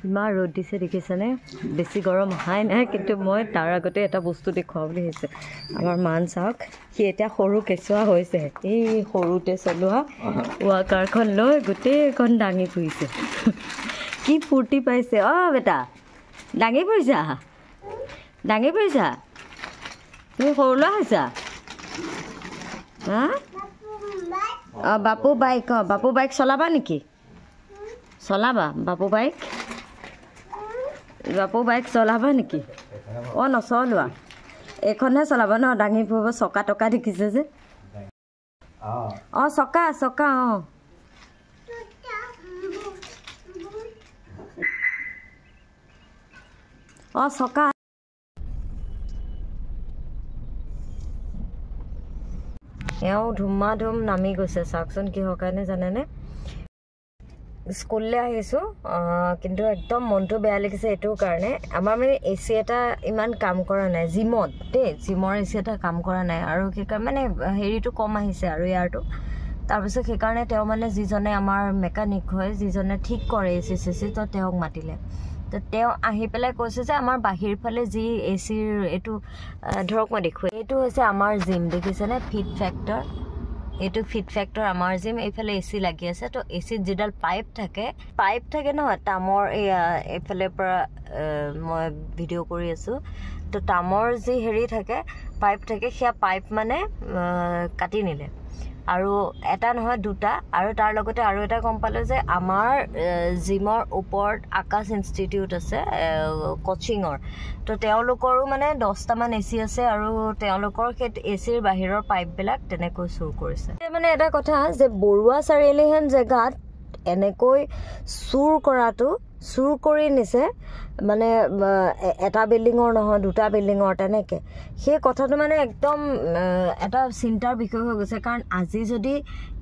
কিমান ৰ'দ দিছে দেখিছেনে বেছি গৰম অহাই নাই কিন্তু মই তাৰ আগতে এটা বস্তু দেখুৱাওঁ বুলি ভাবিছোঁ আমাৰ মান চাওক সি এতিয়া সৰু কেঁচুৱা হৈছে এই সৰুতে চলোৱা ৱাকাৰখন লৈ গোটেইখন দাঙি ফুৰিছে কি ফূৰ্তি পাইছে বেটা দাঙি ফুৰিছা তুমি সৰু ল'ৰা হৈছা হা বাপু বাইক চলাবা নেকি চলাবা বাপু বাইক চলাবা নেকি নচলোৱা এইখনহে চলাবা ন দাঙি ফুৰিব চকা টকা দেখিছে যে চকা চকা চকা এওঁ ধুমাধুম নামি গৈছে চাওকচোন কিহৰ কাৰণে জানেনে স্কুললৈ আহিছোঁ কিন্তু একদম মনটো বেয়া লাগিছে এইটোৰ কাৰণে আমাৰ মানে এচি এটা ইমান কাম কৰা নাই জিমত জিমৰ এচি এটা কাম কৰা নাই আৰু সেইকাৰণে মানে হেৰিটো কম আহিছে আৰু ইয়াৰটো তাৰপিছত সেইকাৰণে তেওঁ মানে যিজনে আমাৰ মেকানিক হয় যিজনে ঠিক কৰে এচি চেচি তো তেওঁক মাতিলে তো তেওঁ আহি পেলাই কৈছে যে আমাৰ বাহিৰ ফালে যি এচিৰ এইটো ধৰক মই দেখুৱাই এইটো হৈছে আমাৰ জিম দেখিছেনে ফিট ফেক্টৰ আমাৰ জিম এইফালে এচি লাগি আছে তো এচিত যিডাল পাইপ থাকে নহয় তামৰ এইফালৰ পৰা মই ভিডিঅ' কৰি আছোঁ তো তামৰ যি হেৰি থাকে পাইপ থাকে সেয়া পাইপ মানে কাটি নিলে আৰু এটা নহয় দুটা আৰু তাৰ লগতে আৰু এটা গম পালোঁ যে আমাৰ জিমৰ ওপৰত আকাশ ইনষ্টিটিউট আছে কোচিঙৰ তো তেওঁলোকৰো মানে 10টামান এচি আছে আৰু তেওঁলোকৰ সেই এচিৰ বাহিৰৰ পাইপবিলাক তেনেকৈ চুৰ কৰিছে মানে এটা কথা যে বৰুৱা চাৰিআলিহেন জেগাত এনেকৈ চুৰ কৰি নিছে মানে এটা বিল্ডিঙৰ নহয় দুটা বিল্ডিঙৰ তেনেকৈ সেই কথাটো মানে একদম এটা চিন্তাৰ বিষয় হৈ গৈছে কাৰণ আজি যদি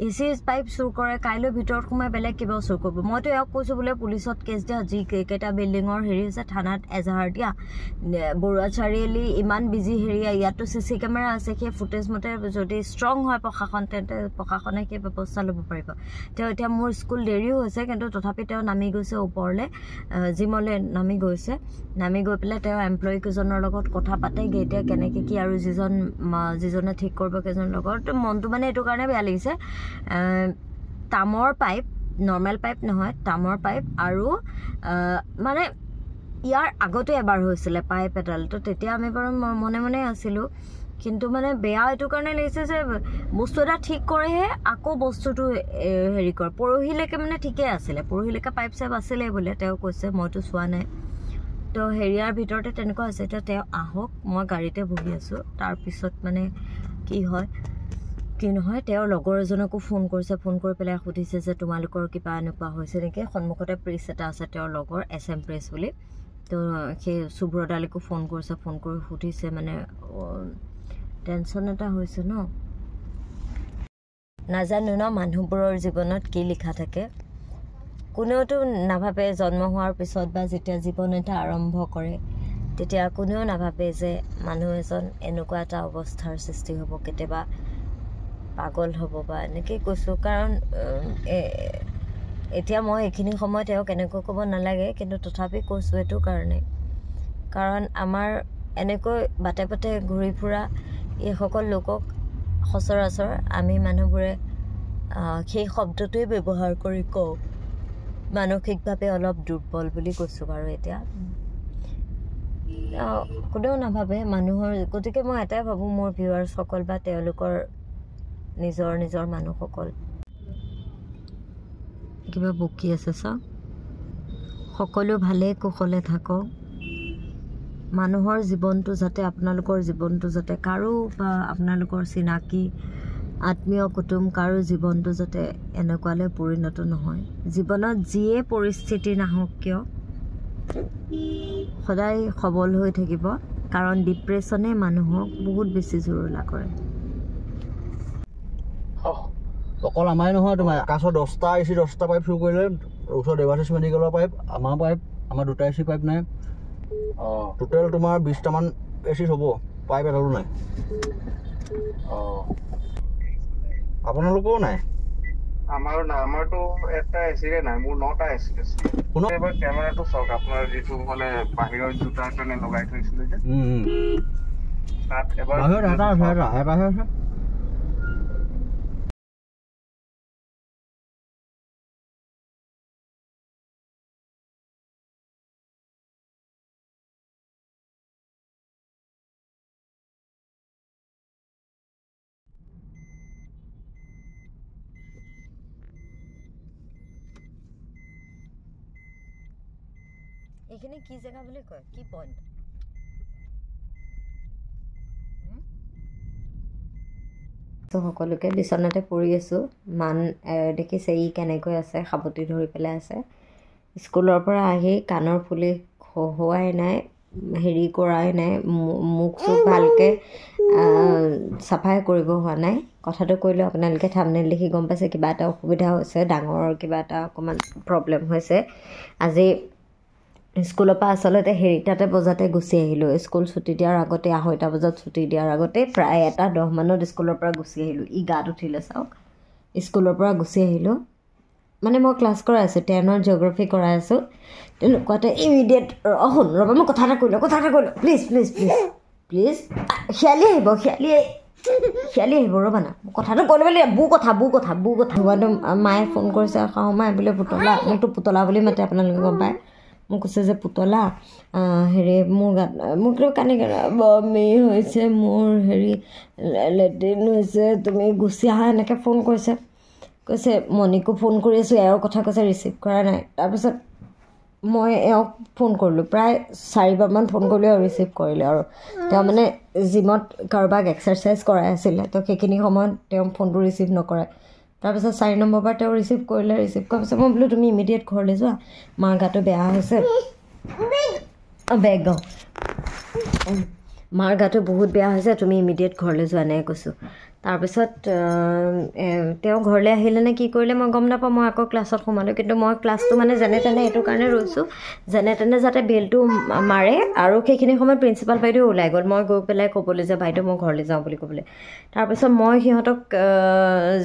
এচি পাইপ চুৰ কৰে কাইলৈ ভিতৰত সোমাই বেলেগ কিবাও চুৰ কৰিব মইতো এওক কৈছোঁ বোলে পুলিচত কেছ দিয়া যিকেইটা বিল্ডিঙৰ হেৰি হৈছে থানাত এজাহাৰ দিয়া বৰুৱা চাৰিআলি ইমান বিজি হেৰিয়া ইয়াতো CC কেমেৰা আছে সেই ফুটেজ মতে যদি ষ্ট্ৰং হয় প্ৰশাসন তেন্তে প্ৰশাসনে সেই ব্যৱস্থা ল'ব পাৰিব তেওঁ এতিয়া মোৰ স্কুল দেৰিও হৈছে কিন্তু তথাপি তেওঁ নামি গৈছে ওপৰলৈ জিমলৈ নামি গৈ পেলাই তেওঁ এমপ্লয়ী কেইজনৰ লগত কথা পাতেগৈ এতিয়া কেনেকৈ কি আৰু যিজনে ঠিক কৰিব কেইজনৰ লগত মনটো মানে এইটো কাৰণে বেয়া লাগিছে তামৰ পাইপ নৰ্মেল পাইপ নহয় তামৰ পাইপ আৰু মানে ইয়াৰ আগতে এবাৰ হৈছিলে পাইপ এডাল তো তেতিয়া আমি বাৰু মনে আছিলোঁ কিন্তু মানে বেয়া এইটো কাৰণে লাগিছে যে বস্তু এটা ঠিক কৰেহে আকৌ বস্তুটো হেৰি কৰে পৰহিলৈকে মানে ঠিকেই আছিলে পৰহিলৈকে পাইপ চাইপ আছিলে বোলে তেওঁ কৈছে মইতো চোৱা নাই তো হেৰিয়াৰ ভিতৰতে তেনেকুৱা আছে এতিয়া তেওঁ আহক মই গাড়ীতে বহি আছোঁ তাৰপিছত মানে কি হয় কি নহয় তেওঁৰ লগৰ এজনকো ফোন কৰি পেলাই সুধিছে যে তোমালোকৰ কিবা এনেকুৱা হৈছে নেকি সন্মুখতে প্ৰেছ এটা আছে তেওঁৰ লগৰ SM প্ৰেছ বুলি তো সেই সুব্ৰতালৈকো ফোন কৰি সুধিছে মানে টেনশ্যন এটা হৈছে নাজানো মানুহবোৰৰ জীৱনত কি লিখা থাকে কোনেওতো নাভাবে জন্ম হোৱাৰ পিছত বা যেতিয়া জীৱন এটা আৰম্ভ কৰে তেতিয়া কোনেও নাভাবে যে মানুহ এজন এনেকুৱা এটা অৱস্থাৰ সৃষ্টি হ'ব কেতিয়াবা পাগল হ'ব বা এনেকৈ কৈছোঁ কাৰণ এতিয়া মই এইখিনি সময় তেওঁক এনেকৈ ক'ব নালাগে কিন্তু তথাপি কৈছোঁ এইটো কাৰণে কাৰণ আমাৰ এনেকৈ বাটে বাটে ঘূৰি ফুৰা এইসকল লোকক সচৰাচৰ আমি মানুহবোৰে সেই শব্দটোৱে ব্যৱহাৰ কৰি কওঁ মানসিকভাৱে অলপ দুৰ্বল বুলি কৈছোঁ বাৰু এতিয়া কোনেও নাভাবে মানুহৰ গতিকে মই এটাই ভাবোঁ মোৰ ভিউৱাৰ্ছসকল বা তেওঁলোকৰ নিজৰ মানুহসকল কিবা বকি আছে চাওক সকলো ভালে কুশলে থাকক মানুহৰ জীৱনটো যাতে আপোনালোকৰ জীৱনটো যাতে কাৰো বা আপোনালোকৰ চিনাকি আত্মীয় কুটুম কাৰো জীৱনটো যাতে এনেকুৱালৈ পৰিণত নহয় জীৱনত যিয়ে পৰিস্থিতি নাহক কিয় সদায় সবল হৈ থাকিব কাৰণ ডিপ্ৰেশ্যনে মানুহক বহুত বেছি জুৰুলা কৰে অকল আমাৰে নহয় তোমাৰ আকাশৰ 10টা এচি 10টা পাইপ চুৰ কৰিলে ওচৰ দেৱাশিষ মেডিকেলৰ পাইপ আমাৰ 2টা এচি পাইপ নাই টোটেল তোমাৰ 20টামান এচি হ'ব পাইপ এডালো নাই আপোনালোকৰো নাই আমাৰো না আমাৰতো এটা এচিৰে নাই মোৰ 9টা এচি আছে শুনক এবাৰ কেমেৰাটো চাওক আপোনাৰ যিটো মানে বাহিৰৰ জোতাৰ কাৰণে লগাই থৈছিলে যে তাত এবাৰ বাহিৰত এটা আছে এইখিনি কি জেগা বুলি কয় কি পইণ্ট সকলোকে বিচনাতে পৰি আছোঁ মান দেখিছে ই কেনেকৈ আছে সাৱটি ধৰি পেলাই আছে স্কুলৰ পৰা আহি কাণৰ ফুলি খহোৱাই নাই হেৰি কৰাই নাই মুখ চুখ ভালকৈ চাফাই কৰিব হোৱা নাই কথাটো কৰিলেও আপোনালোকে থাম্বনেইল দেখি গম পাইছে কিবা এটা অসুবিধা হৈছে ডাঙৰ কিবা এটা অকণমান প্ৰব্লেম হৈছে আজি স্কুলৰ পৰা আচলতে হেৰিটাতে বজাতে গুচি আহিলোঁ স্কুল ছুটি দিয়াৰ আগতে 2:30 বজাত ছুটি দিয়াৰ আগতে প্ৰায় 1:10 মানত স্কুলৰ পৰা গুচি আহিলোঁ ই গাত উঠিলে চাওক স্কুলৰ পৰা গুচি আহিলোঁ মানে মই ক্লাছ কৰাই আছোঁ 10ৰ জিঅ'গ্ৰাফি কৰাই আছোঁ তেনেকুৱাতে ইমিডিয়েট শুন ৰ'বা মই কথা এটা কৈ লওঁ প্লিজ খিয়ালি আহিব ৰ'বা না কথাটো কৈ ল'ব লাগিব বু কথা মায়ে ফোন কৰিছে শাহু মায়ে বোলে পুতলা মোকতো পুতলা বুলি মাতে আপোনালোকে গম পায় মোক কৈছে যে পুতলা হেৰি মোৰ গাত মোক কানি বমি হৈছে মোৰ হেৰি লেট্ৰিন হৈছে তুমি গুচি আহা এনেকৈ ফোন কৈছে মণিকো ফোন কৰি আছোঁ এওঁৰ কথা কৈছে ৰিচিভ কৰা নাই তাৰপিছত মই এওঁক ফোন কৰিলোঁ প্ৰায় 4বাৰমান ফোন কৰিলোঁ আৰু ৰিচিভ কৰিলে আৰু তেওঁ মানে জিমত কাৰোবাক এক্সাৰচাইজ কৰাই আছিলে তো সেইখিনি সময়ত তেওঁ ফোনটো ৰিচিভ নকৰে তাৰপিছত 4 নম্বৰবাৰ তেওঁ ৰিচিভ কৰিলে ৰিচিভ কৰাৰ পিছত মই বোলো তুমি ইমিডিয়েট ঘৰলৈ যোৱা মাৰ গাটো বেয়া হৈছে মাৰ গাটো বহুত বেয়া হৈছে তুমি ইমিডিয়েট ঘৰলৈ যোৱা নাই কৈছোঁ তাৰপিছত তেওঁ ঘৰলৈ আহিলে নে কি কৰিলে মই গম নাপাওঁ মই আকৌ ক্লাছত সোমালোঁ কিন্তু মই ক্লাছটো মানে যেনে তেনে এইটো কাৰণে ৰৈছোঁ যেনে তেনে যাতে বেলটো মাৰে আৰু সেইখিনি সময়ত প্ৰিন্সিপাল বাইদেউ ওলাই গ'ল মই গৈ পেলাই ক'বলৈ যে বাইদেউ মই ঘৰলৈ যাওঁ বুলি ক'বলৈ তাৰপিছত মই সিহঁতক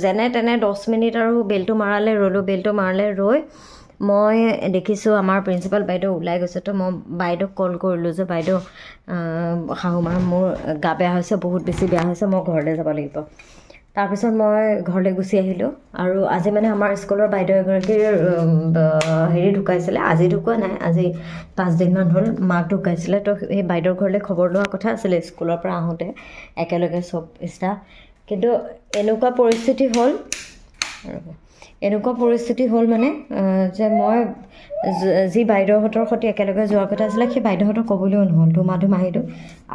যেনে তেনে 10 মিনিট আৰু বেলটো মাৰালে ৰৈ মই দেখিছোঁ আমাৰ প্ৰিন্সিপাল বাইদেউ ওলাই গৈছে তো মই বাইদেউক কল কৰিলোঁ যে বাইদেউ শাহুমাৰ মোৰ গা বেয়া হৈছে বহুত বেছি বেয়া হৈছে মই ঘৰলৈ যাব লাগিব তাৰপিছত মই ঘৰলৈ গুচি আহিলোঁ আৰু আজি মানে আমাৰ স্কুলৰ বাইদেউ এগৰাকীৰ হেৰি ঢুকাইছিলে আজি ঢুকুৱা নাই আজি 5 দিনমান হ'ল মাক ঢুকাইছিলে তো সেই বাইদেউৰ ঘৰলৈ খবৰ লোৱা কথা আছিলে স্কুলৰ পৰা আহোঁতে একেলগে চব ষ্টাফ কিন্তু এনেকুৱা পৰিস্থিতি হ'ল মানে যে মই যি বাইদেউহঁতৰ সৈতে একেলগে যোৱাৰ কথা আছিলে সেই বাইদেউহঁতক ক'বলৈও নহ'ল ধুমা আহিলোঁ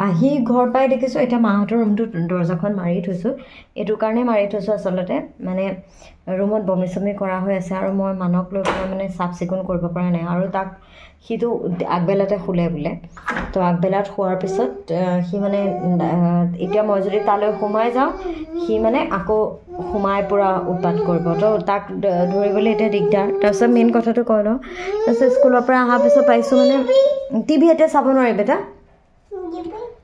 আহি ঘৰ পাই দেখিছোঁ এতিয়া মাহঁতৰ ৰুমটোত দৰ্জাখন মাৰি থৈছোঁ এইটো কাৰণে মাৰি থৈছোঁ আচলতে মানে ৰুমত বমি চমি কৰা হৈ আছে আৰু মই মানক লৈ পেলাই মানে চাফ চিকুণ কৰিব পৰা নাই আৰু তাক সিটো আগবেলাতে শুলে বোলে তো আগবেলাত শোৱাৰ পিছত সি মানে এতিয়া মই যদি তালৈ সোমাই যাওঁ সি মানে আকৌ সোমাই পূৰা উৎপাত কৰিব তো তাক ধৰিবলৈ এতিয়া দিগদাৰ তাৰপিছত মেইন কথাটো কৈ লওঁ তাৰপিছত স্কুলৰ পৰা অহাৰ পিছত পাইছোঁ মানে টিভি এতিয়া চাব নোৱাৰি বেটা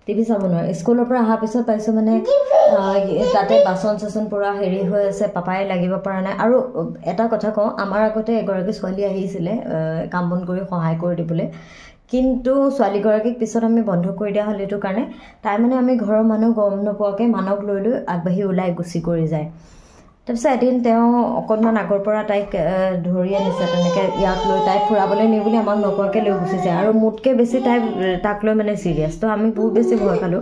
টিভি চাব নোৱাৰে স্কুলৰ পৰা অহাৰ পিছত পাইছোঁ মানে তাতে বাচন চাচন পূৰা হেৰি হৈ আছে পাপাই লাগিব পৰা নাই আৰু এটা কথা কওঁ আমাৰ আগতে এগৰাকী ছোৱালী আহিছিলে কাম বন কৰি সহায় কৰি দিবলৈ কিন্তু ছোৱালীগৰাকীক পিছত আমি বন্ধ কৰি দিয়া হ'ল এইটো কাৰণে তাই মানে আমি ঘৰৰ মানুহ গম নোপোৱাকৈ মানক লৈ আগবাঢ়ি ওলাই গুচি কৰি যায় তাৰপিছত এদিন তেওঁ অকণমান আগৰ পৰা তাইক ধৰি আনিছে তেনেকৈ ইয়াক লৈ তাইক ফুৰাবলৈ নি বুলি আমাক নোকোৱাকৈ লৈ গুচি যায় আৰু মোতকৈ বেছি তাক লৈ মানে চিৰিয়াছ তো আমি বহুত বেছি ভয় খালোঁ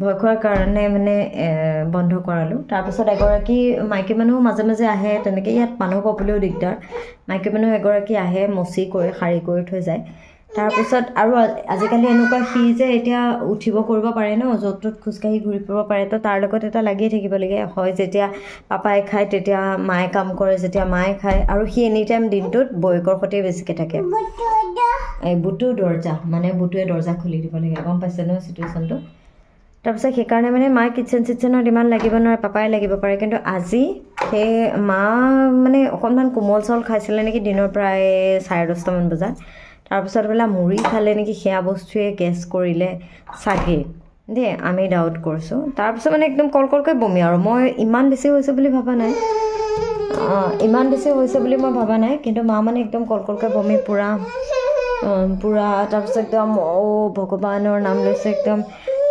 ভয় খোৱাৰ কাৰণে মানে বন্ধ কৰালোঁ তাৰপিছত এগৰাকী মাইকী মানুহ মাজে মাজে আহে তেনেকৈ ইয়াত মানুহ পাবলৈও দিগদাৰ মাইকী মানুহ এগৰাকী আহে মচি কৰি শাৰী কৰি থৈ যায় তাৰপিছত আৰু আজিকালি এনেকুৱা সি যে এতিয়া উঠিব কৰিব পাৰে ন য'ত ত'ত খোজকাঢ়ি ঘূৰি ফুৰিব পাৰে তো তাৰ লগত এটা লাগিয়ে থাকিব লাগে হয় যেতিয়া পাপাই খায় তেতিয়া মায়ে কাম কৰে যেতিয়া মায়ে খায় আৰু সি এনি টাইম দিনটোত বৌয়েকৰ সৈতে বেছিকৈ থাকে এই বুটুৱে দৰ্জা খুলি দিব লাগে গম পাইছে ন চিটুৱেশ্যনটো তাৰপিছত সেইকাৰণে মানে মায়ে কিটচেনত ইমান লাগিব নোৱাৰে পাপাই লাগিব পাৰে কিন্তু আজি সেই মা মানে অকণমান কোমল চাউল খাইছিলে নেকি দিনৰ প্ৰায় 10:30মান বজাত তাৰপিছত বোলে মুড়ি খালে নেকি সেয়া বস্তুৱে গেছ কৰিলে চাগে দেই আমি ডাউট কৰিছোঁ তাৰপিছত মানে একদম কলকৈ বমি আৰু মই ইমান বেছি হৈছে বুলি ভবা নাই ইমান বেছি হৈছে বুলি মই ভবা নাই, কিন্তু মা মানে একদম কলকলকৈ বমি পুৰা তাৰপিছত একদম ভগৱানৰ নাম লৈছে একদম।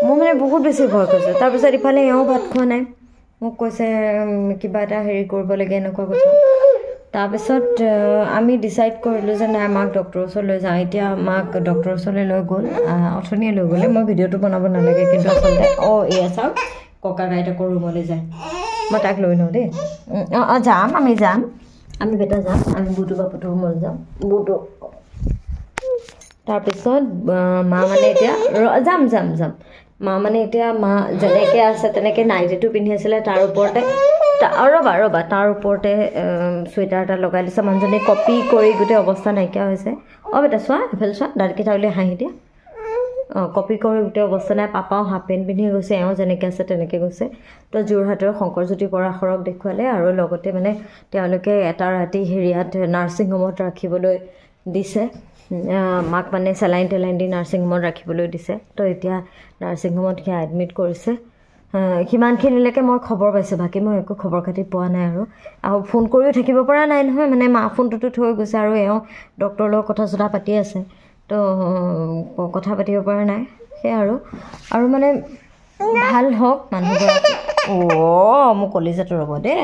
মই মানে বহুত বেছি ভয় কৰিছোঁ। তাৰপিছত ইফালে এওঁ ভাত খোৱা নাই, মোক কৈছে কিবা এটা হেৰি কৰিব লাগে এনেকুৱা কথা। তাৰপিছত আমি ডিচাইড কৰিলোঁ যে নাই মাক ডক্টৰৰ ওচৰলৈ লৈ যাওঁ। এতিয়া মাক ডক্টৰৰ ওচৰলৈ লৈ গ'ল, অথনিয়ে লৈ গ'লে। মই ভিডিঅ'টো বনাব নালাগে, কিন্তু আচলতে এয়া চাওক ককা আইতাকৰ ৰুমলৈ যায়। মই তাক লৈ লওঁ দেই। যাম, আমি বেটা যাম, আমি বুটু বাপুটোৰ ৰুমলৈ যাম। বুটু তাৰপিছত মা মানে এতিয়া যাম মা মানে এতিয়া মা যেনেকৈ আছে তেনেকৈ নাইটিটো পিন্ধি আছিলে, তাৰ ওপৰতে তাৰ ওপৰতে চুৱেটাৰ এটা লগাই দিছে। মানুহজনী কপি কৰি গোটেই অৱস্থা নাইকিয়া হৈছে। বেটা চোৱা, এইফালে চোৱা, দাঁতকেইটা উলিয়াই হাঁহি দিয়া। কপি কৰি গোটেই অৱস্থা নাই। পাপাও হাফ পেণ্ট পিন্ধি গৈছে, এওঁ যেনেকৈ আছে তেনেকৈ গৈছে। তো যোৰহাটৰ শংকৰজ্যোতি পৰাশৰক দেখুৱালে, আৰু লগতে মানে তেওঁলোকে এটা ৰাতি হেৰিয়াত নাৰ্ছিং হোমত ৰাখিবলৈ দিছে। মাক মানে চেলাইন দি নাৰ্ছিং হোমত ৰাখিবলৈ দিছে। তো এতিয়া নাৰ্ছিং হোমত সেয়া এডমিট কৰিছে। সিমানখিনিলৈকে মই খবৰ পাইছোঁ, বাকী মই একো খবৰ খাতি পোৱা নাই। আৰু ফোন কৰিও থাকিব পৰা নাই নহয়, মানে মা ফোনটোতো থৈ গৈছে, আৰু এওঁ ডক্টৰৰ লগত কথা চথা পাতি আছে। তো কথা পাতিব পৰা নাই, সেয়া আৰু মানে ভাল হওক মানুহগৰাকী। মোৰ কলিজাটো ৰ'ব দেই।